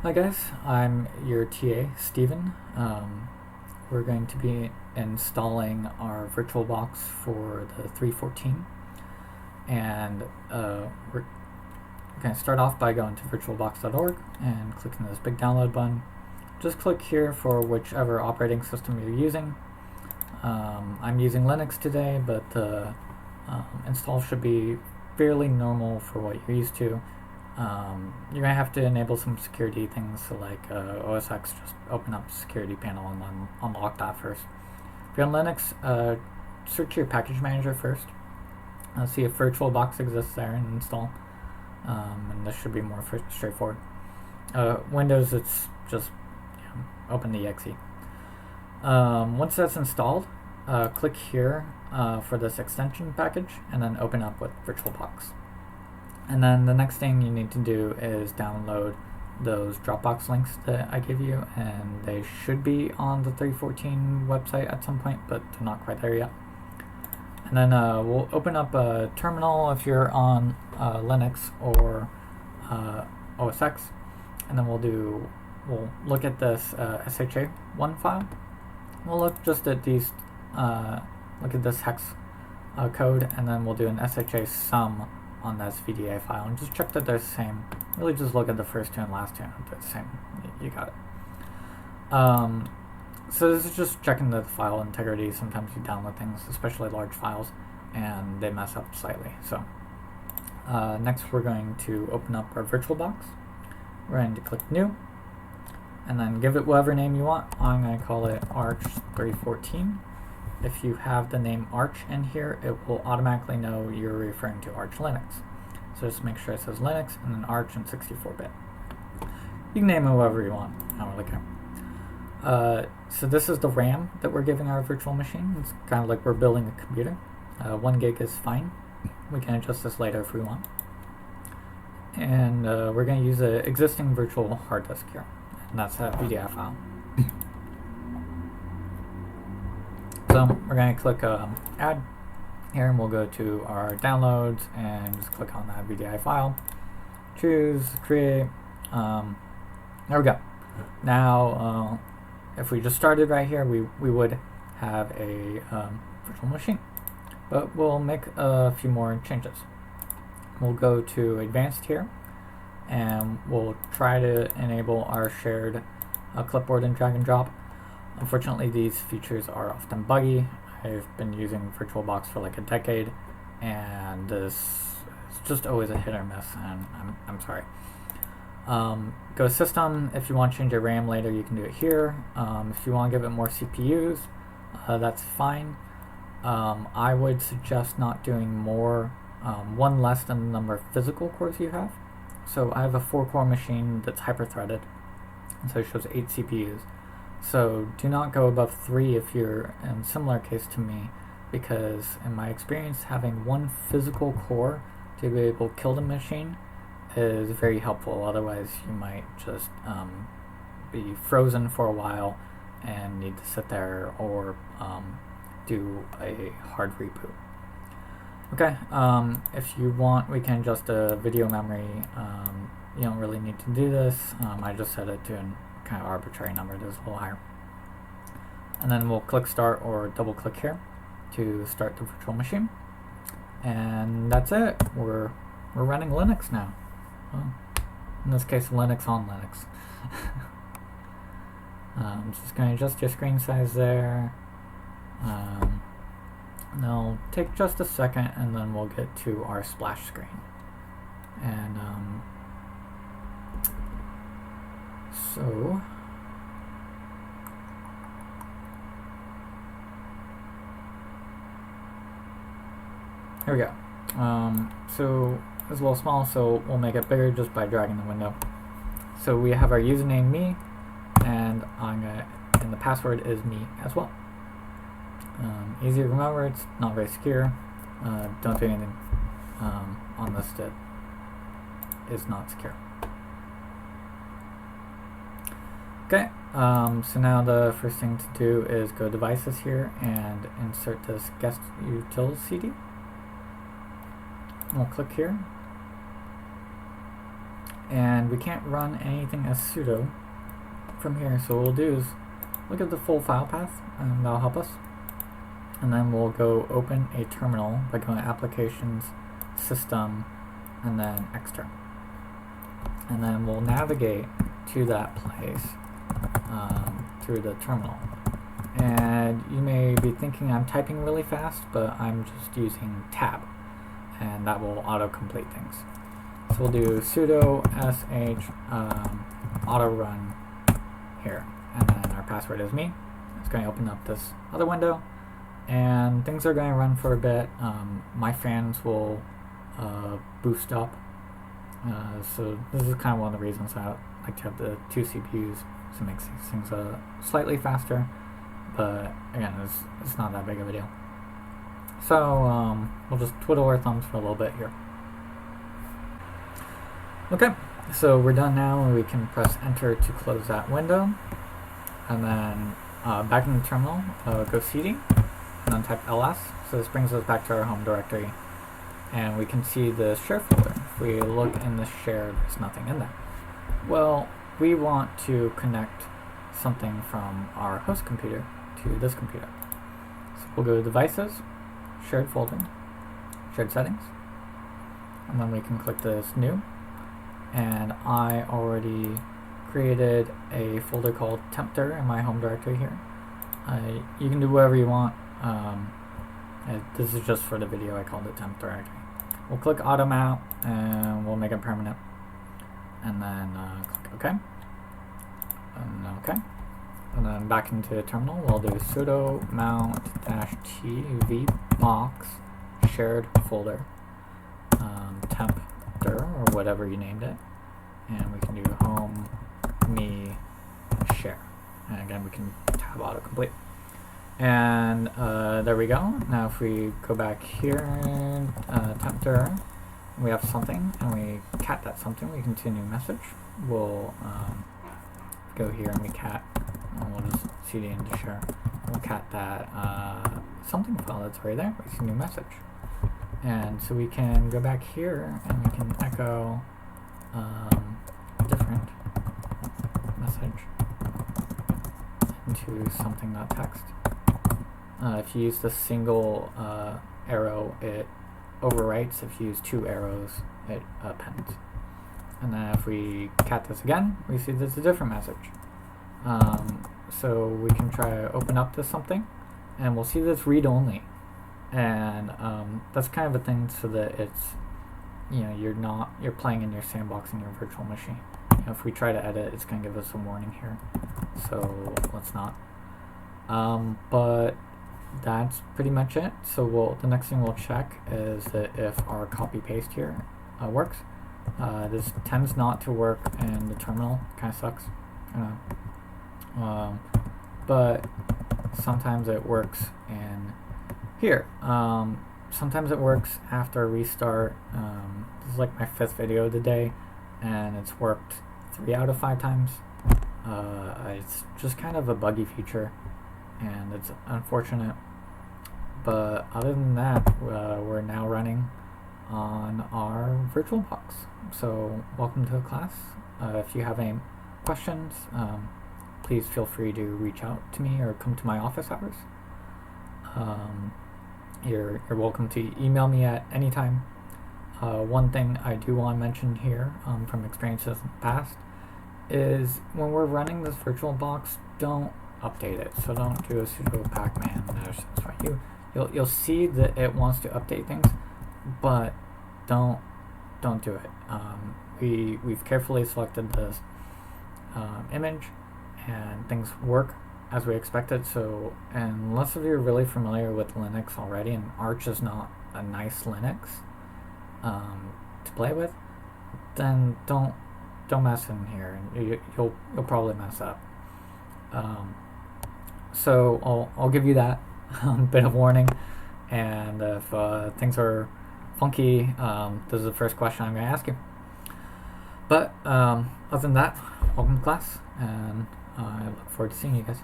Hi guys, I'm your TA, Steven. We're going to be installing our VirtualBox for the 314, and we're going to start off by going to virtualbox.org and clicking this big download button. Just click here for whichever operating system you're using. I'm using Linux today, but the install should be fairly normal for what you're used to. You're going to have to enable some security things, so like OS X, just open up the security panel and then unlock that first. If you're on Linux, search your package manager first. See if VirtualBox exists there and install. And this should be more straightforward. Windows, it's just open the exe. Once that's installed, click here for this extension package and then open up with VirtualBox. And then the next thing you need to do is download those Dropbox links that I give you, and they should be on the 314 website at some point, but they're not quite there yet. And then we'll open up a terminal if you're on Linux or OS X, and then we'll look at this SHA1 file. We'll look just at these, look at this hex code, and then we'll do an SHA sum on this VDA file and just check that they're the same. Really just look at the first two and last two and if they're the same. You got it. So this is just checking the file integrity. Sometimes you download things, especially large files, and they mess up slightly. So next we're going to open up our VirtualBox. We're going to click New, and then give it whatever name you want. I'm going to call it Arch 314. If you have the name Arch in here, it will automatically know you're referring to Arch Linux. So just make sure it says Linux and then Arch and 64-bit. You can name it whatever you want. I don't really care. So this is the RAM that we're giving our virtual machine. It's kind of like we're building a computer. 1 gig is fine. We can adjust this later if we want. And we're going to use an existing virtual hard disk here, and that's that VDI file. So we're going to click Add here, and we'll go to our downloads and just click on that VDI file. Choose Create. There we go. Now, if we just started right here, we would have a virtual machine, but we'll make a few more changes. We'll go to Advanced here, and we'll try to enable our shared clipboard and drag and drop. Unfortunately, these features are often buggy. I've been using VirtualBox for like a decade, and this is just always a hit or miss, and I'm sorry. Go System. If you want to change your RAM later, you can do it here. If you want to give it more CPUs, that's fine. I would suggest not doing more, one less than the number of physical cores you have. So I have a 4-core machine that's hyper-threaded, and so it shows 8 CPUs. So do not go above 3 if you're in a similar case to me, because in my experience, having 1 physical core to be able to kill the machine is very helpful. Otherwise, you might just be frozen for a while and need to sit there or do a hard reboot. Okay, if you want, we can adjust the video memory. You don't really need to do this. I just set it to an kind of arbitrary number that's a little higher. And then we'll click Start or double click here to start the virtual machine. And that's it. We're running Linux now. Well, in this case, Linux on Linux. I'm just going to adjust your screen size there. And it'll take just a second, and then we'll get to our splash screen. And so here we go. So it's a little small, so we'll make it bigger just by dragging the window. So we have our username me, and and the password is me as well. Easy to remember. It's not very secure. Don't do anything on this that is not secure. Okay, so now the first thing to do is go Devices here and insert this guest utils CD. We'll click here, and we can't run anything as sudo from here. So what we'll do is look at the full file path, and that'll help us. And then we'll go open a terminal by going to Applications, System, and then External. And then we'll navigate to that place through the terminal. And you may be thinking I'm typing really fast, but I'm just using tab, and that will auto-complete things. So we'll do sudo sh auto run here, and then our password is me. It's going to open up this other window, and things are going to run for a bit. My fans will boost up. So this is kind of one of the reasons I like to have the two CPUs, so it makes these things slightly faster, but again, it's not that big of a deal. So we'll just twiddle our thumbs for a little bit here. Okay, so we're done now, and we can press enter to close that window, and then back in the terminal, go cd, and then type ls. So this brings us back to our home directory, and we can see the share folder. If we look in the share, there's nothing in there. Well, we want to connect something from our host computer to this computer. So we'll go to Devices, Shared Folder, Shared Settings, and then we can click this New. And I already created a folder called Tempter in my home directory here. You can do whatever you want. This is just for the video, I called it temp directory. We'll click auto mount, and we'll make it permanent. And then click OK. And OK. And then back into the terminal, we'll do sudo mount -t vbox shared folder tempter, or whatever you named it. And we can do home me share. And again, we can tab autocomplete. And there we go. Now if we go back here, tempter, we have something, and we cat that something, we continue message. We'll go here and we cat, and we'll just cd into share. We'll cat that something file that's right there, we see new message. And so we can go back here and we can echo different message into something.txt. If you use the single arrow, it overwrites. If you use two arrows, it appends. And then if we cat this again, we see there's a different message. So we can try to open up this something, and we'll see that it's read-only. And that's kind of a thing so that it's, you're playing in your sandbox in your virtual machine. If we try to edit, it's going to give us a warning here. So let's not. But that's pretty much it. So the next thing we'll check is that if our copy paste here works. This tends not to work in the terminal. Kind of sucks. But sometimes it works in here. Sometimes it works after a restart. This is like my 5th video of the day, and it's worked 3 out of 5 times. It's just kind of a buggy feature, and it's unfortunate. But other than that, we're now running on our VirtualBox. So welcome to the class. If you have any questions, please feel free to reach out to me or come to my office hours. You're welcome to email me at any time. One thing I do want to mention here from experiences in the past is when we're running this VirtualBox, don't update it. So don't do a sudo pacman. That's right. You'll see that it wants to update things, but don't do it. We've carefully selected this image, and things work as we expected. So unless if you're really familiar with Linux already, and Arch is not a nice Linux to play with, then don't mess in here, and you'll probably mess up. So I'll give you that bit of warning, and if things are funky, this is the first question I'm going to ask you. But other than that, welcome to class, and I look forward to seeing you guys.